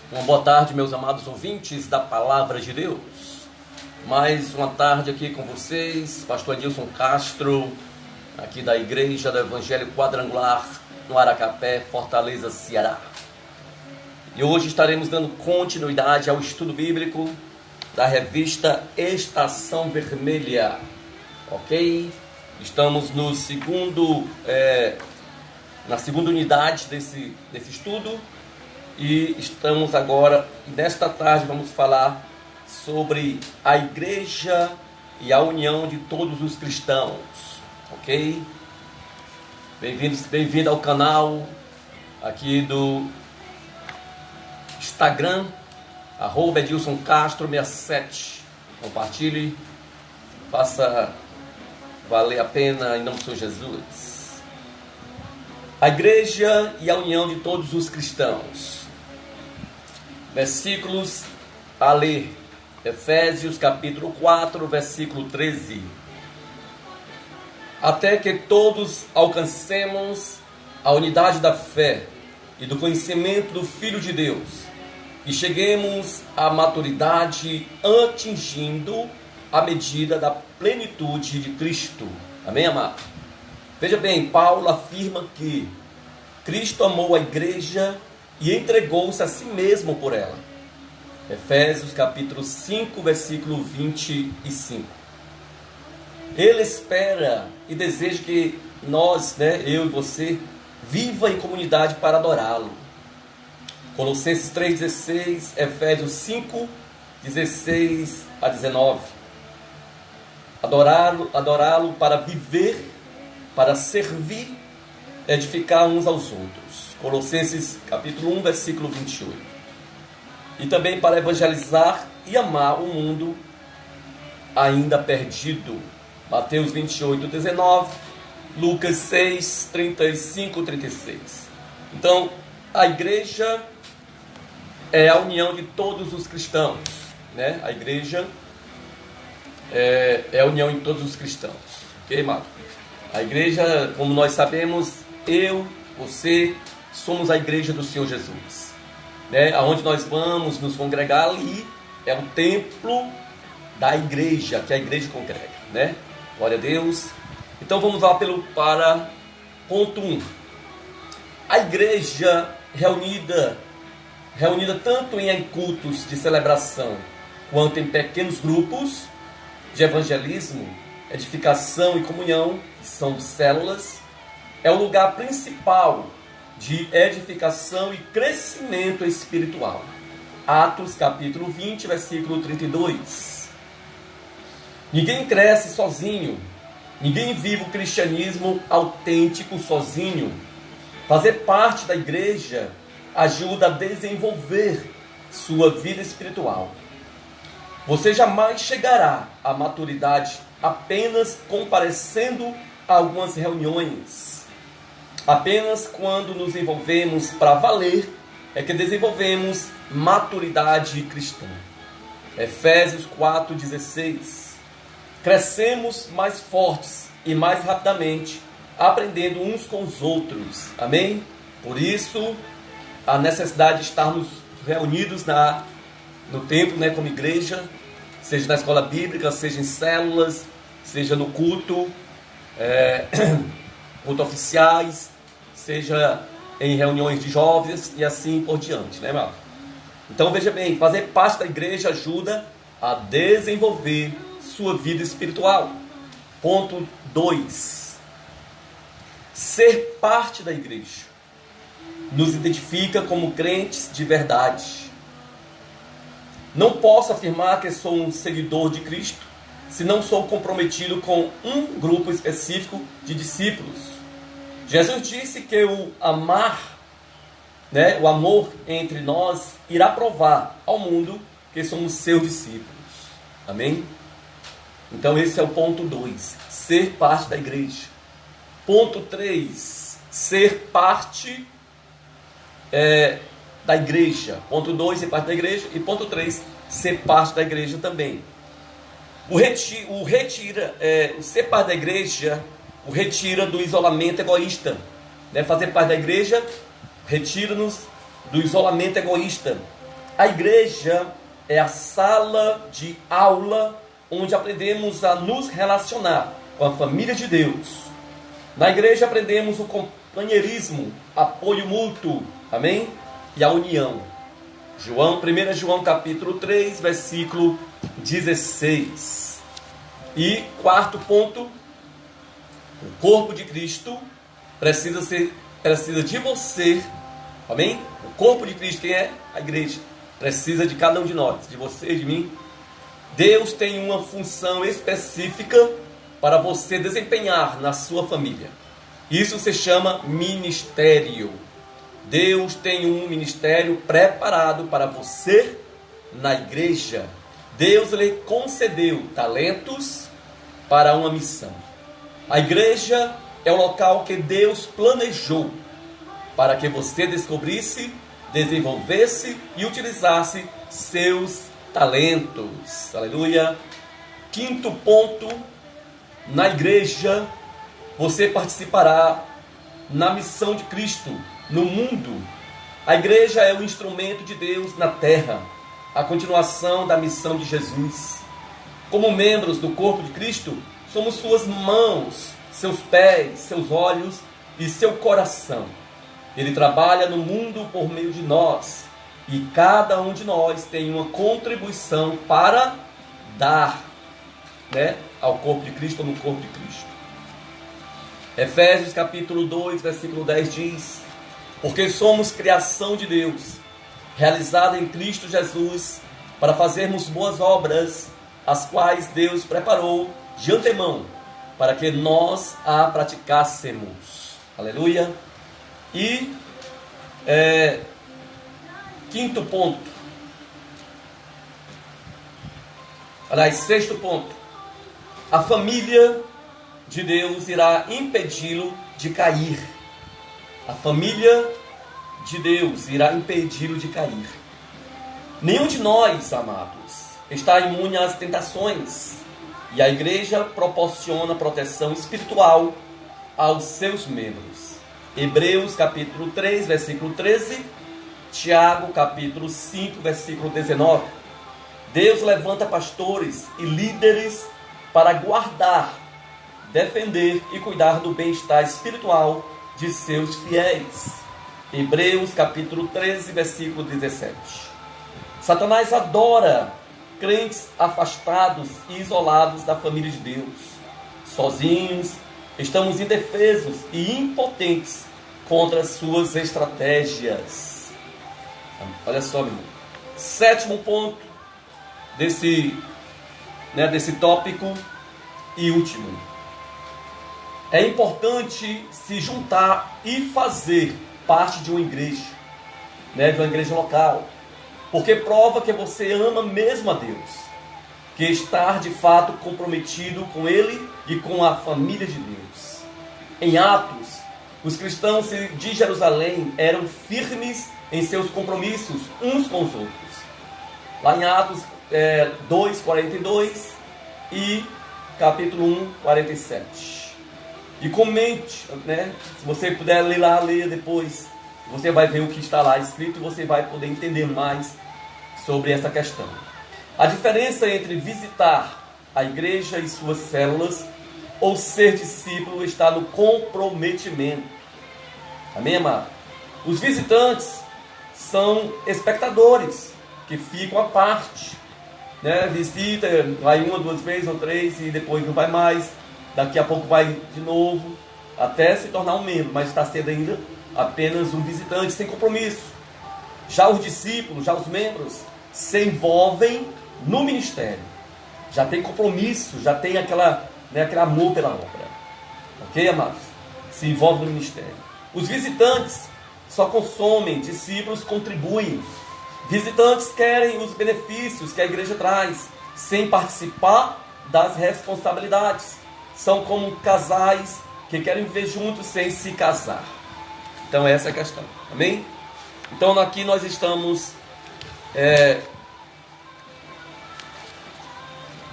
Uma boa tarde, meus amados ouvintes da Palavra de Deus. Mais uma tarde aqui com vocês, Pastor Adilson Castro, aqui da Igreja do Evangelho Quadrangular, no Aracapé, Fortaleza, Ceará. E hoje estaremos dando continuidade ao estudo bíblico da revista Estação Vermelha, ok? Estamos no na segunda unidade desse estudo. E estamos agora, nesta tarde, vamos falar sobre a igreja e a união de todos os cristãos, ok? Bem-vindo ao canal aqui do Instagram, @Edilson Castro 67. Compartilhe, faça valer a pena em nome do Senhor Jesus. A igreja e a união de todos os cristãos. Versículos a ler. Efésios capítulo 4, versículo 13. Até que todos alcancemos a unidade da fé e do conhecimento do Filho de Deus, e cheguemos à maturidade, atingindo a medida da plenitude de Cristo. Amém, amado? Veja bem, Paulo afirma que Cristo amou a igreja e entregou-se a si mesmo por ela. Efésios capítulo 5, versículo 25. Ele espera e deseja que nós, eu e você, viva em comunidade para adorá-lo. Colossenses 3,16, Efésios 5, 16 a 19. Adorá-lo para viver, para servir, edificar uns aos outros. Colossenses capítulo 1, versículo 28. E também para evangelizar e amar o mundo ainda perdido. Mateus 28, 19. Lucas 6, 35, 36. Então, a igreja é a união de todos os cristãos, né? A igreja é a união de todos os cristãos. Ok, amado? A igreja, como nós sabemos, eu, você, somos a igreja do Senhor Jesus, né? Aonde nós vamos nos congregar ali é o templo da igreja, que a igreja congrega, né? Glória a Deus. Então vamos lá para ponto 1. A igreja reunida tanto em cultos de celebração, quanto em pequenos grupos de evangelismo, edificação e comunhão, que são células, é o lugar principal de edificação e crescimento espiritual. Atos capítulo 20, versículo 32. Ninguém cresce sozinho. Ninguém vive o cristianismo autêntico sozinho. Fazer parte da igreja ajuda a desenvolver sua vida espiritual. Você jamais chegará à maturidade apenas comparecendo a algumas reuniões. Apenas quando nos envolvemos para valer é que desenvolvemos maturidade cristã. Efésios 4,16. Crescemos mais fortes e mais rapidamente, aprendendo uns com os outros. Amém? Por isso, a necessidade de estarmos reunidos no templo, como igreja, seja na escola bíblica, seja em células, seja no culto, culto oficiais, seja em reuniões de jovens e assim por diante, né, irmão? Então veja bem, fazer parte da igreja ajuda a desenvolver sua vida espiritual. Ponto 2. Ser parte da igreja nos identifica como crentes de verdade. Não posso afirmar que sou um seguidor de Cristo se não sou comprometido com um grupo específico de discípulos. Jesus disse que o amar, o amor entre nós, irá provar ao mundo que somos seus discípulos. Amém? Então esse é o ponto 2. Ser parte da igreja. Ponto 3. Ser parte da igreja. Ponto 2, ser parte da igreja. E ponto 3, ser parte da igreja também. Ser parte da igreja o retira do isolamento egoísta. Fazer parte da igreja retira-nos do isolamento egoísta. A igreja é a sala de aula onde aprendemos a nos relacionar com a família de Deus. Na igreja aprendemos o companheirismo, apoio mútuo, amém? E a união. 1 João capítulo 3, versículo 16. E quarto ponto, o corpo de Cristo precisa de você, amém? O corpo de Cristo, quem é? A igreja. Precisa de cada um de nós, de você e de mim. Deus tem uma função específica para você desempenhar na sua família. Isso se chama ministério. Deus tem um ministério preparado para você na igreja. Deus lhe concedeu talentos para uma missão. A igreja é o local que Deus planejou para que você descobrisse, desenvolvesse e utilizasse seus talentos. Aleluia. Quinto ponto, na igreja você participará na missão de Cristo no mundo. A igreja é o instrumento de Deus na terra, a continuação da missão de Jesus. Como membros do corpo de Cristo, somos suas mãos, seus pés, seus olhos e seu coração. Ele trabalha no mundo por meio de nós, e cada um de nós tem uma contribuição para dar, ao corpo de Cristo, ou no corpo de Cristo. Efésios capítulo 2, versículo 10 diz: porque somos criação de Deus, realizada em Cristo Jesus, para fazermos boas obras, as quais Deus preparou de antemão, para que nós a praticássemos. Aleluia. E quinto ponto, sexto ponto, a família de Deus irá impedi-lo de cair. A família de Deus irá impedi-lo de cair. Nenhum de nós, amados, está imune às tentações, e a igreja proporciona proteção espiritual aos seus membros. Hebreus capítulo 3, versículo 13, Tiago capítulo 5, versículo 19. Deus levanta pastores e líderes para guardar, defender e cuidar do bem-estar espiritual de seus fiéis. Hebreus capítulo 13, versículo 17. Satanás adora crentes afastados e isolados da família de Deus. Sozinhos, estamos indefesos e impotentes contra as suas estratégias. Olha só, meu irmão. Sétimo ponto desse tópico e último. É importante se juntar e fazer parte de uma igreja, de uma igreja local, porque prova que você ama mesmo a Deus, que estar de fato comprometido com Ele e com a família de Deus. Em Atos, os cristãos de Jerusalém eram firmes em seus compromissos uns com os outros. Lá em Atos 2, 42 e capítulo 1, 47. E comente, se você puder ler depois, você vai ver o que está lá escrito e você vai poder entender mais sobre essa questão. A diferença entre visitar a igreja e suas células ou ser discípulo está no comprometimento. Amém, amado? Os visitantes são espectadores que ficam à parte, visita, vai uma, duas vezes ou três e depois não vai mais. Daqui a pouco vai de novo, até se tornar um membro, mas está sendo ainda apenas um visitante, sem compromisso. Já os discípulos, já os membros, se envolvem no ministério. Já tem compromisso, já tem aquele amor pela obra. Ok, amados? Se envolve no ministério. Os visitantes só consomem, discípulos contribuem. Visitantes querem os benefícios que a igreja traz, sem participar das responsabilidades. São como casais que querem viver juntos sem se casar. Então essa é a questão. Amém? Então aqui nós estamos...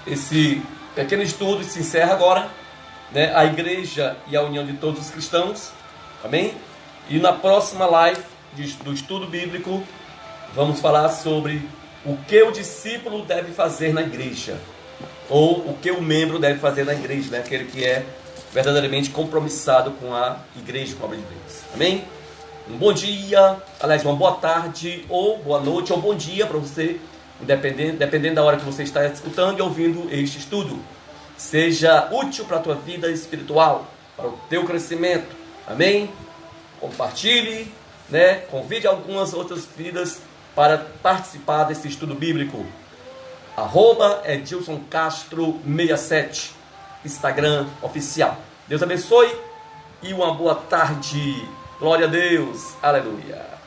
esse pequeno estudo se encerra agora. A igreja e a união de todos os cristãos. Amém? E na próxima live do estudo bíblico, vamos falar sobre o que o discípulo deve fazer na igreja, ou o que o membro deve fazer na igreja, né? Aquele que é verdadeiramente compromissado com a igreja, com a obra de Deus. Amém? Um bom dia, aliás, uma boa tarde, ou boa noite, ou bom dia para você, dependendo da hora que você está escutando e ouvindo este estudo. Seja útil para a tua vida espiritual, para o teu crescimento. Amém? Compartilhe, né? Convide algumas outras vidas para participar desse estudo bíblico. @EdilsonCastro67, Instagram oficial. Deus abençoe e uma boa tarde. Glória a Deus. Aleluia.